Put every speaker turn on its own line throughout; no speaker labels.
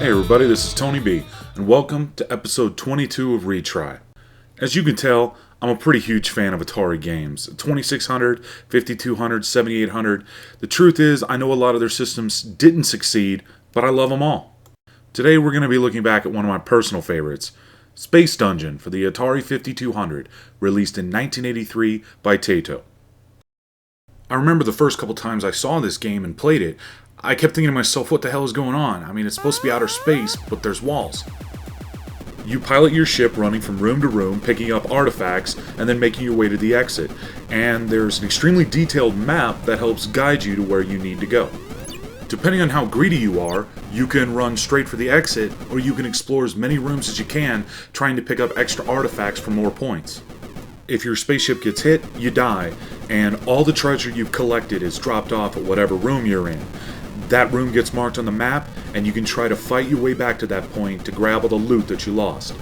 Hey everybody, this is Tony B, and welcome to episode 22 of RETRY. As you can tell, I'm a pretty huge fan of Atari games. 2600, 5200, 7800. The truth is, I know a lot of their systems didn't succeed, but I love them all. Today we're going to be looking back at one of my personal favorites, Space Dungeon for the Atari 5200, released in 1983 by Taito. I remember the first couple times I saw this game and played it, I kept thinking to myself, what the hell is going on? I mean, it's supposed to be outer space, but there's walls. You pilot your ship running from room to room, picking up artifacts, and then making your way to the exit. And there's an extremely detailed map that helps guide you to where you need to go. Depending on how greedy you are, you can run straight for the exit, or you can explore as many rooms as you can, trying to pick up extra artifacts for more points. If your spaceship gets hit, you die, and all the treasure you've collected is dropped off at whatever room you're in. That room gets marked on the map, and you can try to fight your way back to that point to grab all the loot that you lost.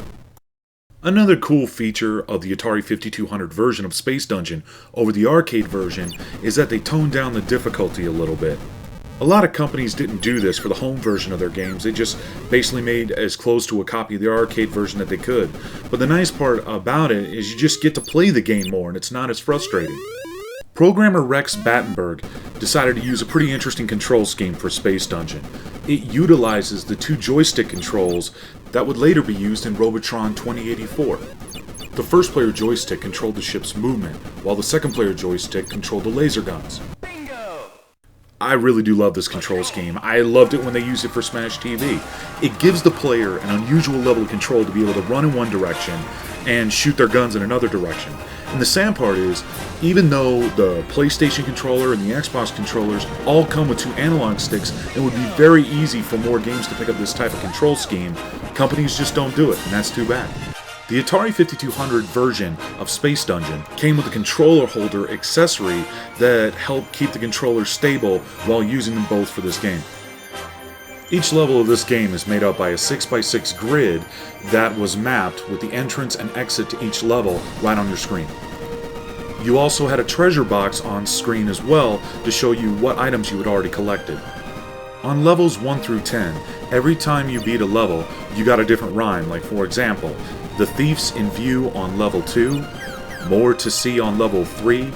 Another cool feature of the Atari 5200 version of Space Dungeon over the arcade version is that they toned down the difficulty a little bit. A lot of companies didn't do this for the home version of their games, they just basically made as close to a copy of the arcade version that they could. But the nice part about it is you just get to play the game more and it's not as frustrating. Programmer Rex Battenberg decided to use a pretty interesting control scheme for Space Dungeon. It utilizes the two joystick controls that would later be used in Robotron 2084. The first player joystick controlled the ship's movement, while the second player joystick controlled the laser guns. I really do love this control scheme. I loved it when they used it for Smash TV. It gives the player an unusual level of control to be able to run in one direction and shoot their guns in another direction. And the sad part is, even though the PlayStation controller and the Xbox controllers all come with two analog sticks, it would be very easy for more games to pick up this type of control scheme. Companies just don't do it, and that's too bad. The Atari 5200 version of Space Dungeon came with a controller holder accessory that helped keep the controller stable while using them both for this game. Each level of this game is made up by a 6x6 grid that was mapped with the entrance and exit to each level right on your screen. You also had a treasure box on screen as well to show you what items you had already collected. On levels 1 through 10, every time you beat a level, you got a different rhyme, like for example, the thief's in view on level 2, more to see on level 3,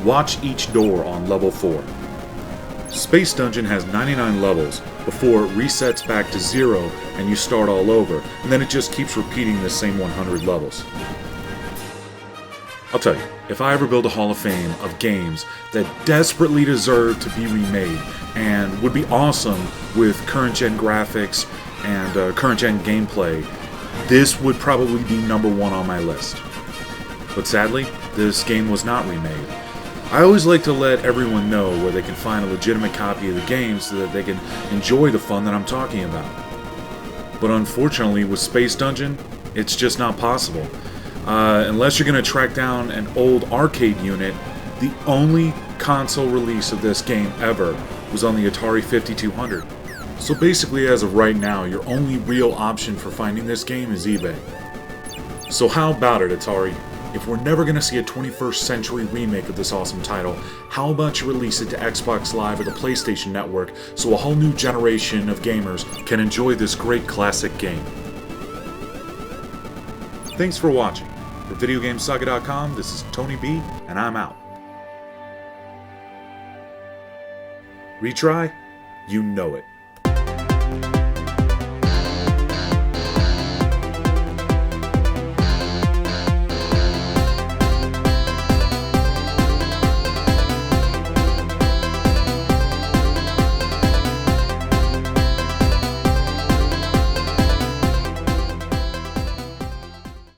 watch each door on level 4. Space Dungeon has 99 levels before it resets back to 0 and you start all over, and then it just keeps repeating the same 100 levels. I'll tell you, if I ever build a Hall of Fame of games that desperately deserve to be remade and would be awesome with current-gen graphics and current-gen gameplay, this would probably be number one on my list. But sadly, this game was not remade. I always like to let everyone know where they can find a legitimate copy of the game so that they can enjoy the fun that I'm talking about. But unfortunately, with Space Dungeon, it's just not possible. Unless you're going to track down an old arcade unit, the only console release of this game ever was on the Atari 5200. So basically, as of right now, your only real option for finding this game is eBay. So how about it, Atari? If we're never going to see a 21st century remake of this awesome title, how about you release it to Xbox Live or the PlayStation Network so a whole new generation of gamers can enjoy this great classic game? Thanks for watching. For VideoGameSaga.com, this is Tony B, and I'm out. Retry? You know it.